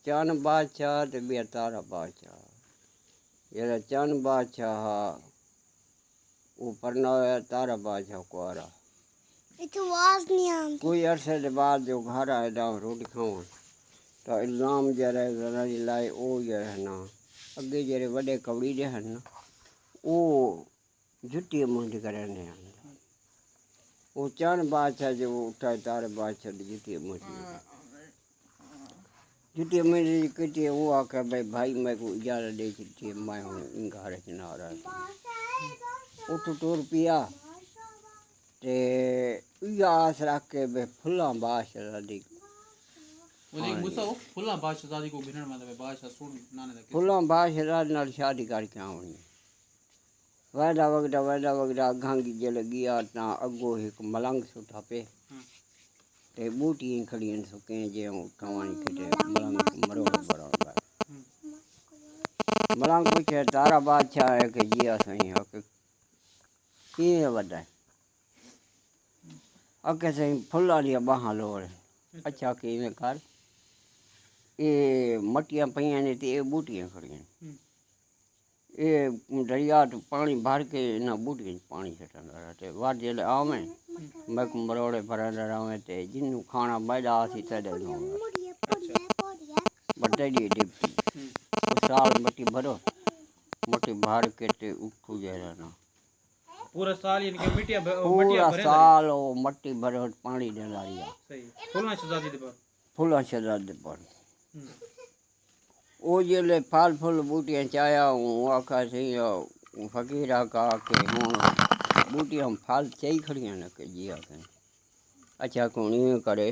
चंद बादशाह ते ॿिया तारा बादशाह। जहिड़ा चंद बादशाह हा वो परनाया तारा बादशाह कुआरा। इथे आवाज नहीं आती। कोई अरसे के बाद जो घर आए दाम रोटी खावन तो इल्जाम जरा घरा जी लाए ओ जरा ना अगे जरे वडे कवड़ी दे हन ओ जुटी मुंड करने वो चंद बादशाह जो उठाए तारे बादशाह की जुटी मुंड कटी वो आके भाई मैं को इजाजत दे दी मैं हूँ घर च ना रहा उठ टुर पिया ते आस रख के फुल्ला बादशाह दी फुल्ला बादशाह को गिनण मतलब बादशाह सुन नाने दा फुल्ला बादशाह नाल शादी करके आवनी वैदा वगदा घांगी जल गया ता अगो एक मलंग सुठा पे ते बूटी खड़ियन सुके जे उठावानी किटे मलंग मरो बराबर मलंग पूछे तारा बादशाह है कि जिया सही हक की वदा अके सही फुल्ला लिया बाहा लोड़ अच्छा कि में कर ये मटियां पईयां ने ते बूटियां खड़ियन ये दरिया तो पानी भर के ना बूटियां पानी छटंदा रहते वार जेले आवे मैं मरोड़े भरंदा रहे ते जिन्नू खाना मैदा सी तदे नो बटे दी डिप्टी साल मट्टी भरो मट्टी भर के ते उठू जरा ना पूरा साल इनके मिट्टियां पूरा साल वो मट्टी भरो पानी दे लारिया सही फुल्ला शहजादी दे पर वो जेले फल फूल बूटियां चाया हूँ आखा सही फकीर आका के हूँ बूटियां फल चाहिए खड़ियां न के जिया कहीं अच्छा कौन करे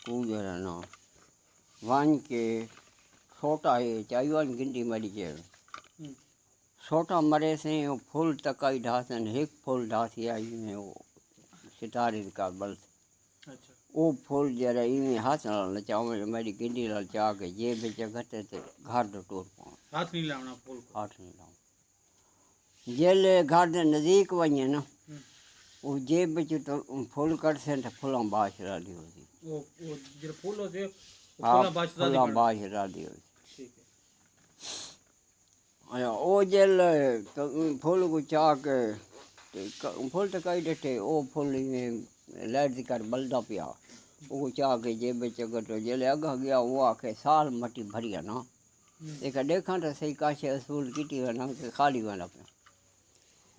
तू जरा ना वन के छोटा है चाहिए गिनती मरी जाए छोटा मरे से वो फूल तकाई ढासन एक फूल ढासी आई में वो सितारे का बल वो फूल जरा इवें हाथ न चावे मेरी गिंडी लाल चा के जे बेच घटे ते घर दो टूर पाऊं हाथ नहीं लावना फूल हाथ नहीं लाऊं जेले घर दे नजदीक वने ना वो जेब बेच तो फूल कट से तो फूलों बादशाह दी होती वो जो फूलों से फूलों बादशाह दी होती ठीक है वो जेल तो फूल को चा के फूल तो कई देते वो फूल लाइट कर बलदा पिया वो चाह के जेब चगटो जेले अगा गया वो आके साल मट्टी भरिया ना एक देखा तो सही काशे असूल की ना कि खाली वाला पे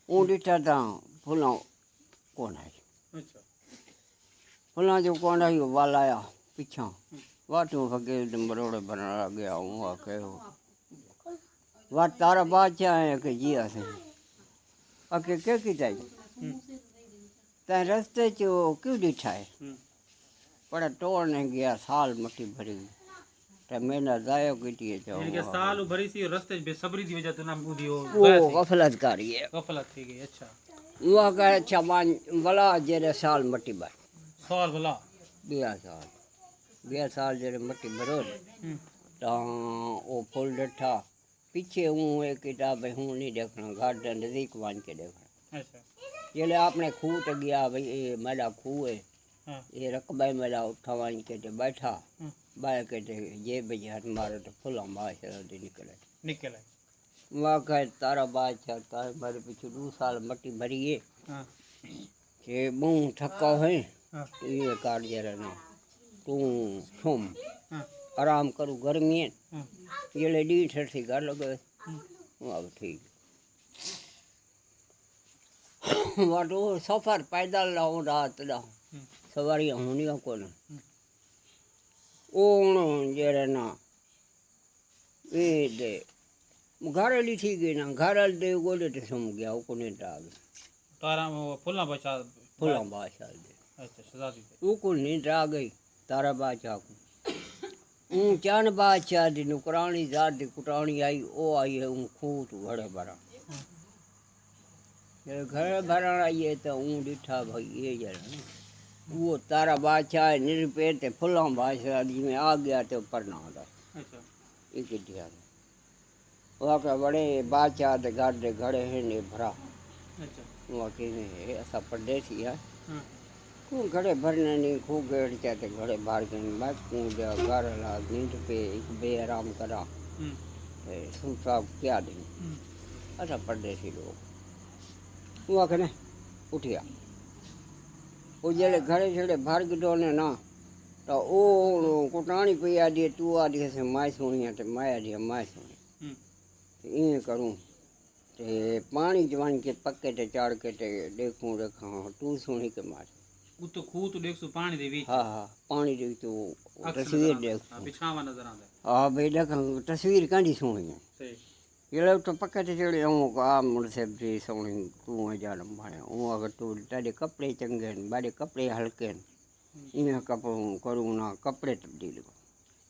वो डिठा था फुला कौन है अच्छा फुला जो कौन है वो वाला आया पीछा वाटू फके मरोड़े बना गया वो आके वाट तारा बादशाह है कि जिया से आके क्या की चाहिए तै रास्ते च क्यों डिठा है पर तोड़ने गया साल मट्टी भरी तो मैंने जायो की इनके साल भरी सी रास्ते बेसब्री दी वजह तो ना बुधी हो वो गफलत करी है गफलत थी गई अच्छा वो का अच्छा मान भला जेरे साल मट्टी भर साल भला 20 साल जेरे मट्टी भरो तो वो फूल डठा पीछे हूँ एक किताब हूँ नहीं देखना घर के नजदीक मान के देखना अच्छा जेले आपने खूह तो गया भाई ये मेरा खूह है ये रकबे मेरा उठावान के बैठा बाय के ये बजे हाथ मारो तो फुला बादशाह निकले वहाँ कहे तारा बादशाह तारे मेरे पीछे 2 साल मट्टी भरी है कि मुँह थका है तो ये काट जरा ना तू सुम आराम करूँ गर्मी है ये लेडी ठरसी घर लगे अब ठीक वाटो सफर पैदल लाऊं रात दा सवारी होनी को न ओण जरा ना ये दे घर ली थी गई ना घर दे गोले ते सुम गया वो को नींद आ गई तारा वो फुल्ला बादशाह दे अच्छा शहजादी वो को नींद आ गई तारा बादशाह को चान बादशाह दी नुकरानी जात दी कुटानी आई ओ आई है खूह तो घड़े भरा घर भरण आई है तो डिठा भाई ये जरा वो तारा बादशाह निरपे ते फुल्ला बादशाह जी में आ गया तो पढ़ना होता अच्छा एक ध्यान वहाँ का बड़े बादशाह दे घर दे घड़े हैं ने भरा अच्छा वहाँ के ऐसा परदेसी है હું ઘરે ભરનાની ખૂબ ગેડ છે તે ઘરે બહાર ગઈને બાજકું જ ગારેલા નીંદ पे एक बे आराम करा सुन साहब क्या दिन अच्छा परदेसी लोग तू आखे ने उठिया वो जले घरे छड़े बाहर गिडो ने ना तो ओ कुटाणी पी आदि तू आदि से माय सुनी ते माय आदि माय सुनी ये करूं ते पानी जवान के पक्के ते चाड़ के ते देखूं रखा तू सुनी के मार वो तो खूह तो देख सो पानी दे बीच हाँ हाँ पानी दी तो अक्स तस्वीर नजर देख आंदा बिछावा नजर आंदा हाँ भाई देखा तस्वीर कांडी सुनी है सही ये लोग तो पक्के ते चढ़े हूँ आ मुझसे भी सोनी तू है जान मारे हूँ अगर तू तेरे कपड़े चंगे हैं बड़े कपड़े हल्के हैं इन्हें कपड़ों करूँ ना कपड़े तब्दील को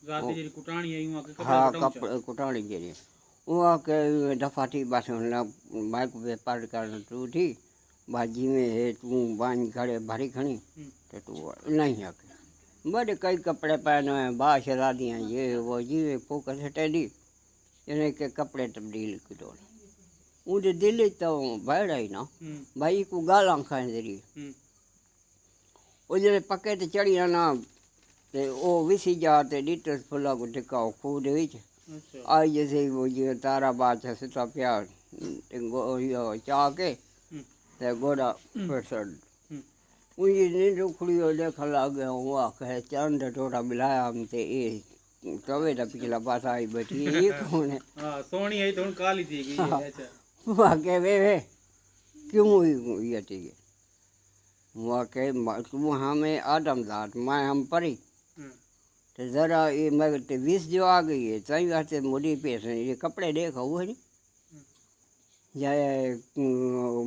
जाती जी कुटाणी आई वहां के कपड़ा हाँ हटाऊं कपड़े कुटानी के लिए वो आके दफा थी बस ना बाइक व्यापार करना तू थी बाजी में है तू बांध खड़े भरी खड़ी तो तू नहीं आके बड़े कई कपड़े पहने हैं बाश दिया ये वो जीवे फोकस हटे दी इन्हें के कपड़े तब्दील की दौड़ मुझे दिल तो बैठ आई ना भाई को गाला खाए दरी वो जब पक्के ते चढ़ी ना ते ओ विसी जाते डिटस फुला को टिकाओ खूद विच अच्छा आई जैसे वो जो तारा बादशाह सुता प्यार चाह के ते गोड़ा पेसर मुझे नींद उखड़ी और देखा लग गया वो आखे चंद टोटा मिलाया हम ते ये तवे दा पिछला पास आई बैठी ये कौन है हां सोनी है तो काली थी गई है अच्छा वो आके वे क्यों ये थी वो आके तू हमें आदम जात मैं हम परी तो जरा ये मैं ते 20 जो आ गई है सही बात है मुड़ी पे ये कपड़े देखो वो है या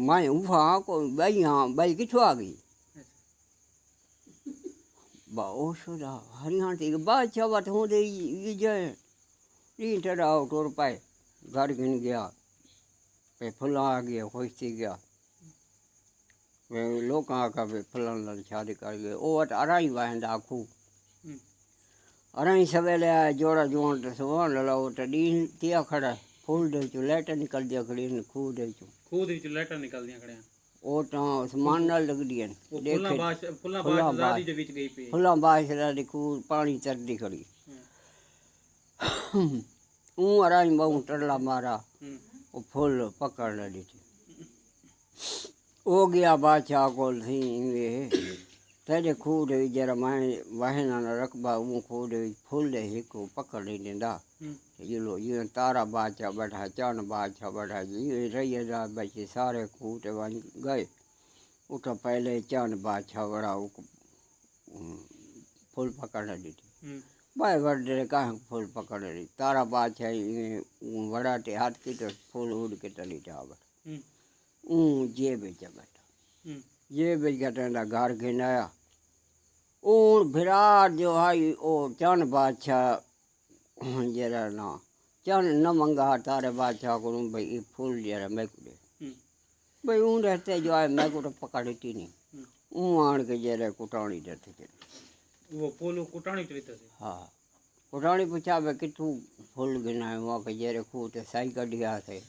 मैं उफा को भाई हाँ भाई किथों आ गई बहुत सुधा हरियाणा थी बाद चवत हूँ दे ये जाए तीन टराव टोर पाए घर गिन गया पे फुला आ गया खुश थी गया वे लोग आका पे फुलन शादी कर गए ओ अराई वाहंदा आखू अराई सवेले आया जोड़ा जुआन तो सुबह ललाओ तो दीन तिया खड़ा फूल दे चो लेटर निकल दिया खड़ी ने खूह दे चो खूह दे विच लेटर निकल दिया खड़े ओ तो आसमान नाल लग दिया वो फुल्ला बाश जादी दे विच गई पे फुला बाश दी खूह पानी चढ़दी खड़ी ऊँ अराई बहु टरला मारा वो फुल पकड़ न दी ओ गया बादशाह को थी वे तेरे खूह दे जरा मैं वहना न रखबा वो खूह दे फूल दे हिको पकड़ नहीं देंदा ये लो ये तारा बादशाह बैठा चांद बादशाह बैठा ये रही जा बच्चे सारे खूह ते वन गए उठा पहले चांद बादशाह बड़ा फूल पकड़ दी थी बाय वर्डे कहाँ फूल पकड़ रही तारा बादशाह बड़ा ते हाथ की तो फूल उड़ के चली जावर जेब बैठा जेब बैठा घर गिनाया ओ विराट जो आई ओ चंद बादशाह जरा ना चंद न मंगा तारे बादशाह को भाई फूल जरा मैं को दे भाई ऊँ रहते जो आए मैं को तो पकड़ती नहीं ऊँ आन के जरा कुटानी देते चले वो फूल कुटाणी चली थी हाँ कुटानी पूछा भाई कितू फूल गिना वहाँ के जरे खूह ते साई कढ़िया थे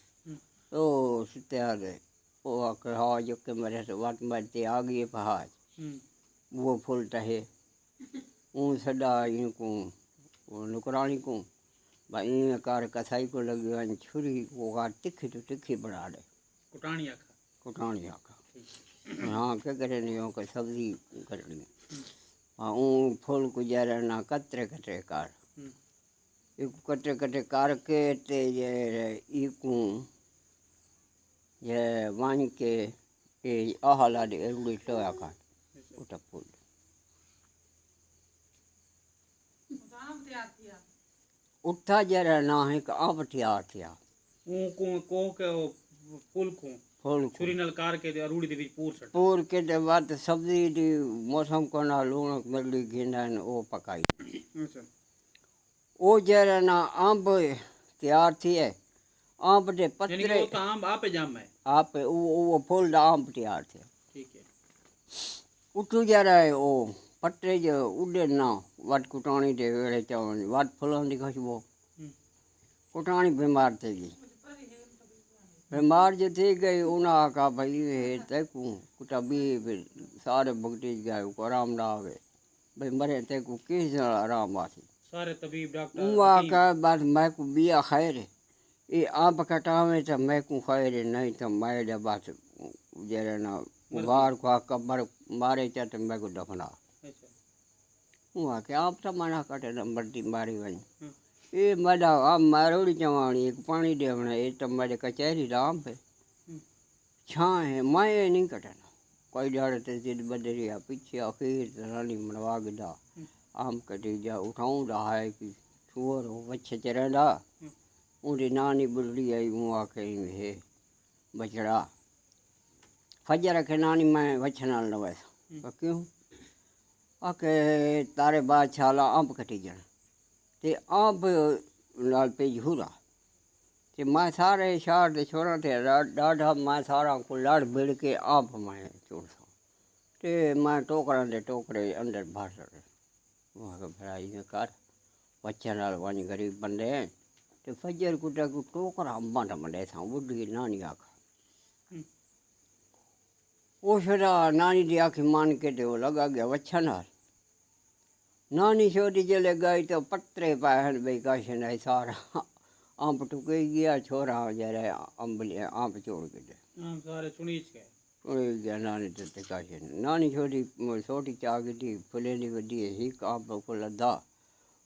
तो सुते आ गए वो आकर हाँ जो के मेरे से वाट मारते आ गए पहाड़ वो फूल टहे ऊँ सदा इनको नुकरानी को भाई इन कार कसाई को लगी वन छुरी वो कार तिखी तो तिखी बना दे कुटाणी आखा कुटानी आका हाँ क्या करे नहीं हो सब्जी करनी हाँ ऊँ फूल को जरा ना कतरे कतरे कार एक कतरे कतरे कार के ते इकू ये वान के ये आहला दे एवढी टोया का उठा फूल उठा जरा ना है कि आप तैयार थिया को के फूल को फूल छुरी नल कार के दे अरूड़ी दे विच पूर सट पूर के दे बाद सब्जी दी मौसम को ना लूण मिर्ची गिंदा वो पकाई अच्छा वो जरा ना आंब तैयार थी है आंब दे यानी कि पत्रे वो तो आम आपे जाम है आप वो फूल दा आंब तैयार थे ठीक है उठू जरा है वो पत्रे जो उड़े ना वट कुटानी दे वेड़े चवन वट फुलन दी खुशबू कुटानी बीमार थी गई बीमार जो थी गई उन्हें आखा भाई ये तेकू कुटा भी फिर सारे भगती गए को आराम ना आवे भाई मरे तेकू किस आराम आसी सारे तबीब डॉक्टर वो वकील आखा बाद मैं को बिया खैर ये आप कटावे तो मैं को खैर नहीं तो मैं दे बात जरे ना बाहर को आका मारे चाहे तो मैं को दफना अच्छा वो आके आप तो मना कटे नंबर दी मारी वही हम्म, ये मदा आप मारोड़ी चवाणी एक पानी देवना ये तो मेरे कचहरी राम पे हम्म, छाँ है मैं नहीं कटना कोई डाड़े ते जिद बदरिया पीछे आखिर रानी मनवा गदा हम्म, आम कटी जा उठाऊं रहा है कि छुअर हो बच्चे चरंदा हम्म, उनकी नानी बुढ़ी आई वो आके हे बछड़ा फजर के नानी मैं वछना न वैसा क्यों आके तारे बाद छाला अंब कटी जन ते अंब लाल पे झूरा ते मैं सारे शहर दे छोरा थे डाढ़ा मैं सारा को लड़ भिड़ के अंब मैं चोड़सा ते मैं टोकरा दे टोकरे अंदर भर रहे वहाँ का भराई में कर बच्चा नाल वानी गरीब बंदे हैं ते फजर कुटा को टोकरा अंबा दा मंडे था बुढ़ी नानी आखा हम्म, वो फिरा नानी दी आँखें मान के ते वो लगा गया बच्चा नाल नानी छोटी चले गई तो पत्रे पाहन भाई काशन है सारा अंब टुके गया छोरा जरा अंब अंब छोड़ के दे हम सारे चुनीच गए उड़े गया नानी ते काशन नानी छोटी चाक थी फुले दी वड्डी हिक अंब को लदा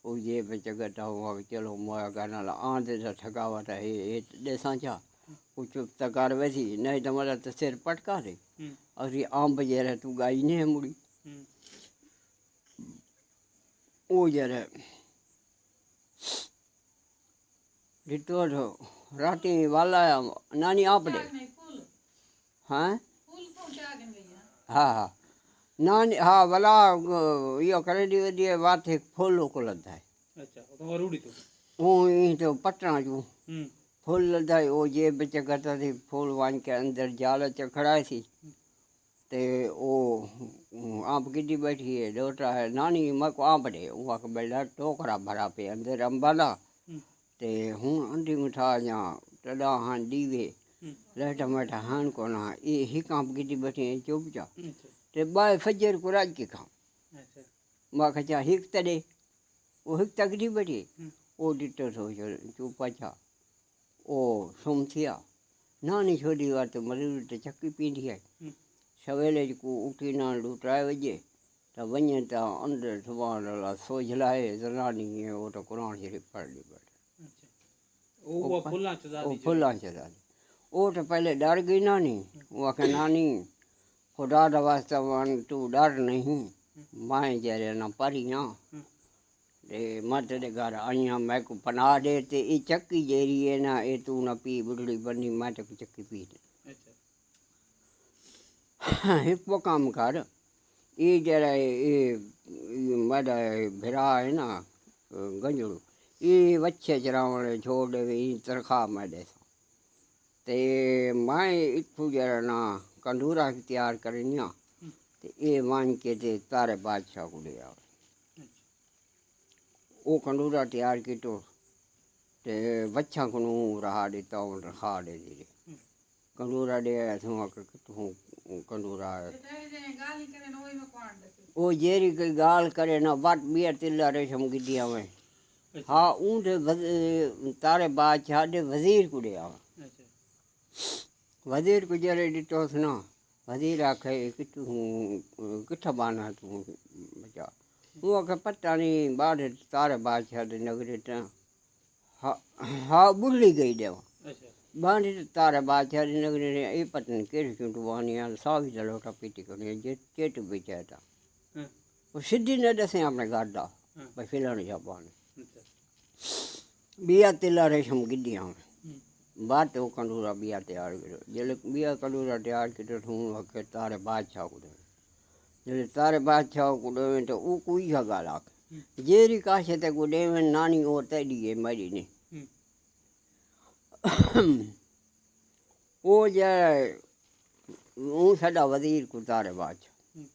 वो ये बच्चा गटा हुआ चलो मोया गाना ला आंधे सा ठकावट है ये देसा चा कुछ तकार वैसी नहीं तो मेरा तो सिर पटका दे हम्म, और ये अंब जरा तू गाई नहीं है मुड़ी हम्म, वो जरा डिटो राती वाला नानी आप दे हाँ हाँ हाँ नानी हाँ वाला यो करे दी वदी बात है फूलों को लदा है अच्छा तो रूढ़ी तो वो यहीं तो पटना जो हम्म, फूल लदा है वो जे बच्चे करता थी फूल वान के अंदर जाल चखड़ाई थी ते वो आप गिड्डी बैठी है डोटा है नानी मैं को आप दे वहाँ का बेला टोकरा भरा पे अंदर अंबाला हम्म, ते हूँ अंडी मिठा या टडा हाँ दीवे हम्म, लेटा मेटा हान को ना ये ही काम गिड्डी बैठी है चुप जा अच्छा ते बाय फजर को राज के खाम अच्छा माँ खचा हिक तड़े वो हिक तकड़ी बैठी हम्म, वो डिटो थो चुप अच्छा ओ सुम थिया नानी छोड़ी वार तो मरी तो चक्की पींदी है हम्म, सवेले को उठी ना लुटाए वजे तो वञे तो अंदर सुबह अल्लाह सोझलाए जनानी है वो तो कुरान शरीफ पढ़ ली बैठे अच्छा वो फुल्ला चजा वो दी फुल्ला चला वो तो पहले डर गई नानी वो आखे नानी खुदा दा वास्ता वन तू डर नहीं मैं जरे ना परी ना हम्म, ते मत दे घर आइया मैं को पना दे ते ये चक्की जेरी है ना ये तू ना पी बुढ़ड़ी बनी मैं तो चक्की पी अच्छा एक वो काम कर ये जरा ये मेरा भिरा है ना गंजड़ू ये बच्चे चरावने छोड़ दे ये तरखा मेरे ते मैं इतू जरा ना कंडूरा तैयार करनिया ते ये मान के ते तारे बादशाह को ले आओ अच्छा वो कंडूरा तैयार की तो ते बच्चा को रहा देता हूँ रखा दे दे कंडूरा दे तू कंडूरा वो जेरी कोई गाल करे ना बट बियर तिल्ला रेशम गिद्दिया में अच्छा हाँ ऊँट तारे बादशाह दे वजीर को दे आओ अच्छा वजीर को जरे डिटो ना वजीर आखे कि तू किथा बाना तू बचा वो आखे पता नहीं बाढ़ तारे बादशाह दे नगरे त हाँ बुल्ली गई देवा अच्छा बांधी तारे बादशाह दी नगरी ने ये पता नहीं केड़ी चूंटू बानी आ सावी दा लोटा पीती करनी जे चेट बेचाता हाँ वो सिद्धि ने दसे अपने घर दा हाँ भाई फिलहाल जा बाने अच्छा बिया तिला रेशम गिद्दियां हम्म, बात वो कंडूरा बिया तैयार करो जले बिया कंडूरा तैयार कितो हूँ के तारे बादशाह को दे जले तारे बादशाह को दे तो वो कोई जगह लाख जेरी काशे ते को दे नानी और तेडी है मरी ने हम्म, वो जाए वो साडा वजीर को तारे बादशाह हम्म,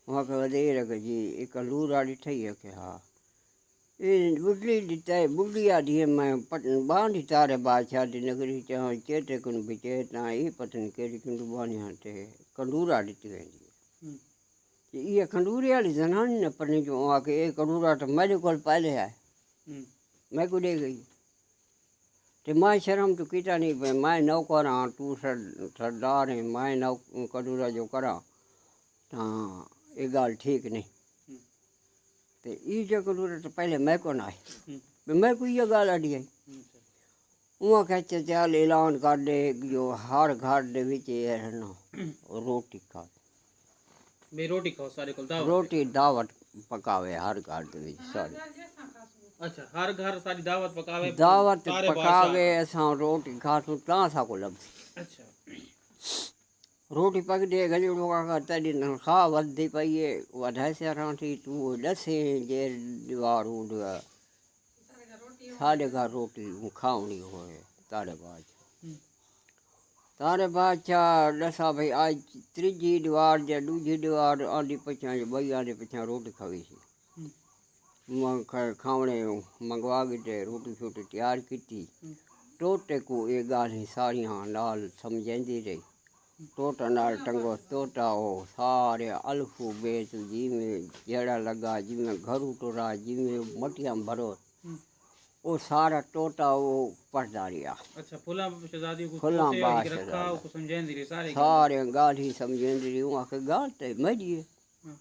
वहाँ के वजीर है कि जी एक कंडूरा ॾिठई है कि हाँ ये बुढ़ी दिता है बुढ़िया दी मैं बांधी तारे बादशाह दी नगरी चाह चेते कुन बिचे ता ये पतन केरी कुन बानी हटे कंडूरा दिती वेंदी हम्म, ये कंडूरे वाली जनानी ने पने जो आके ये कंडूरा तो मेरे को पहले है हम्म, मैं को दे गई ते मैं शर्म तो कीता नहीं पे मैं नौकर हाँ तू सरदार है मैं नौ कंडूरा जो करा हाँ ये गाल ठीक नहीं हम्म, ते ये जो कंडूरा तो पहले मैं को ना है हम्म, मैं को ये गाल अड़ी आई अच्छा, वहाँ कहते चल ऐलान कर दे जो हर घर दे विच ये है ना रोटी खा बे रोटी खाओ सारे को दावत रोटी दावत पकावे हर घर दे विच सारी अच्छा हर घर सारी दावत पकावे दावत सारे पकावे बादशाह असां रोटी खासूं तां सां को लभसी अच्छा रोटी पकदे गजड़ो का तॾहिं तनख़्वाह वधंदी पई आहे वधाए सरां थी तूं ॾसें जे दीवार हूंद साढ़े घर रोटी खावणी होए तारे बाद हम्म, तारे बादशाह ॾसा भई आज त्रीजी दीवार जे ॾूजी दीवार आंदी पिछां ॿई आंदे पिछां रोटी खावीसीं हम्म, खावणे मंगवा के रोटी शोटी तैयार की हम्म, टोटे को ये ॻाल्हि सारियां नाल सम्झंदी रही टोटा नाल टंगो टोटा हो सारे अल्फाबेट जिमें जड़ा लगा जिमें घरू टोरा जिमें मटियां भरो हम्म, वो सारा टोटा वो पढ़दा रहा अच्छा फुला शहजादी को फुलां तोते बादशाह वाली रखा को समझेंदी रही सारे सारे ॻाल्हि सम्झंदी रही आखे ॻाल्हि त मॼी हाँ,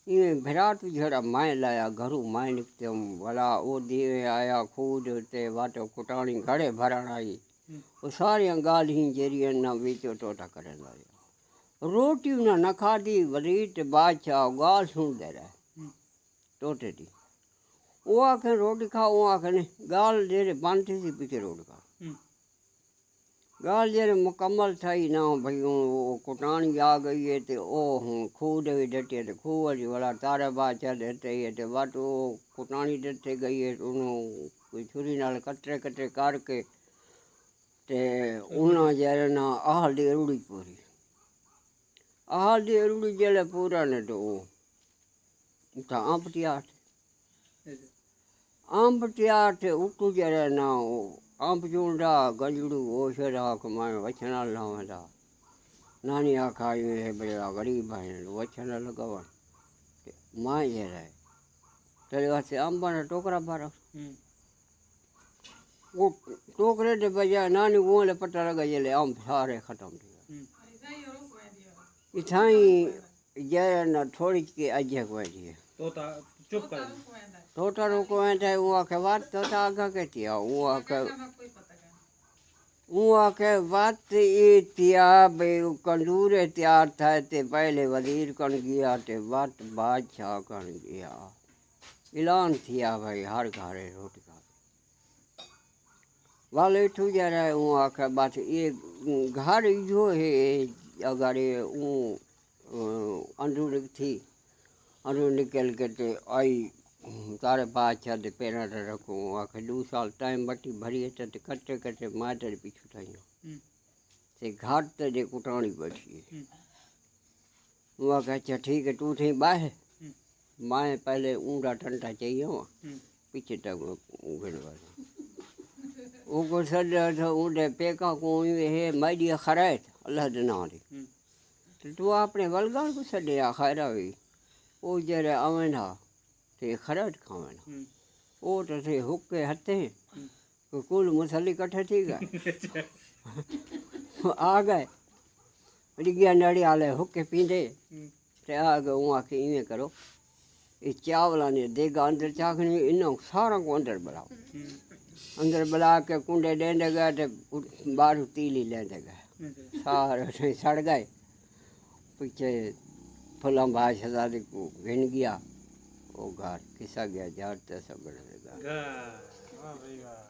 ईअं विराट जहिड़ा माए लाया घरू माए निकितमि भला वो दीवे आया खूद ते वाटो कुटाणी घड़े भरण आई हम्म, वो सारियां ॻाल्हियूं जहिड़ियूं न विचो टोटा करंदा रहिया रोटियूं न खाधी वरी त बादशाह ॻाल्हि सुणंदे रहे हम्म, टोटे ॾींहुं वो आखे रोटी खा वो आखे नहीं ॻाल्हि जहिड़े बंदि थी थी पीछे रोटी खा हम्म, गाल जरे मुकम्मल थी ना भाई वो कुटानी आ गई है तो ओ खूद भी डटे तो खूह जी वाला तारे बादशाह डटे है तो बट वो कुटानी डटे गई है तो उन्होंने कोई छुरी नाल कटरे कटरे करके ते उन्होंने जरे ना आहल दी रुड़ी पूरी आहल दी रुड़ी जले पूरा ने तो उठा आंप तैयार अच्छा, आंप तैयार थे उठू जरे ना आंप चूंडा गजड़ू वो शरा कमाए वचना लावंदा नानी आखा ये बड़ा गरीब है वचन लगावन माँ ये रहे तेरे वास्ते अंबा ने टोकरा भरा हम्म, वो टोकरे के बजाय नानी वो ले पता लगा ये ले अंब सारे खत्म थे हम्म, इथाई जय न थोड़ी के अजय को दिए तोता चुप कर टोटा रोको है वो आके बात तो आगा के दिया वो आके बात ये तिया बे कंदूरे तैयार था ते पहले वजीर कन गया ते बात बादशाह कन गया ऐलान किया भाई हर घरे रोटी खा वाले ठू जा रहा है वो आके बात ये घर जो है अगर ये वो अंदर थी अंदर निकल के ते आई तारे बादशाह दे पैर रखो आखे 2 साल टाइम बटी भरी है ते कटे कटे माटर पीछू ठाइयो हम्म, ते घाट ते जे कुटाणी बैठी हम्म, वो आखे अच्छा ठीक है तू थी बाहे हम्म, माए पहले ऊंडा टंटा चाहिए हम्म, पीछे तक उगड़ वाला वो को सदा तो ऊंडे पेका को हे माई खराए अल्लाह दे नाम दी हम्म, तो तू अपने वलगान को सड़िया खैरा हुई वो जरे आवेना ते खराट खावेना हम्म, वो तो थे हुक्के हथे हम्म, तो कुल मुसली कट्ठे थी गए आ गए डिगिया नड़ी आले हुक्के पींदे हम्म, ते आ गए वो आके इवें करो ये चावला ने देगा अंदर चाखनी इन्हों सारा को अंदर बुलाओ हम्म, अंदर बुला के कुंडे देंदे गए ते बाहर तीली लेंदे गए अच्छा, सारे सड़ गए पीछे फुलां बादशाह को घिन गया वो घर किसा गया जाट सब घर वाह भाई वाह